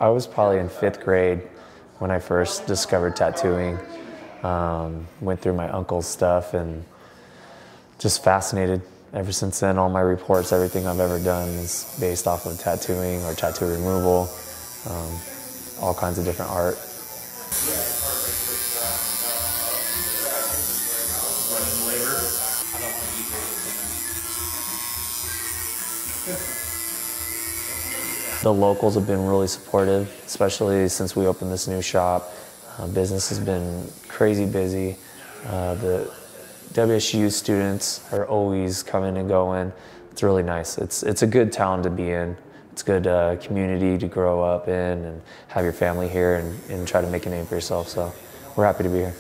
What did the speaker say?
I was probably in 5th grade when I first discovered tattooing. Went through my uncle's stuff and just fascinated. Ever since then, all my reports, everything I've ever done is based off of tattooing or tattoo removal, all kinds of different art. The locals have been really supportive, especially since we opened this new shop. Business has been crazy busy. The WSU students are always coming and going. It's really nice. It's a good town to be in. It's a good community to grow up in and have your family here and try to make a name for yourself. So we're happy to be here.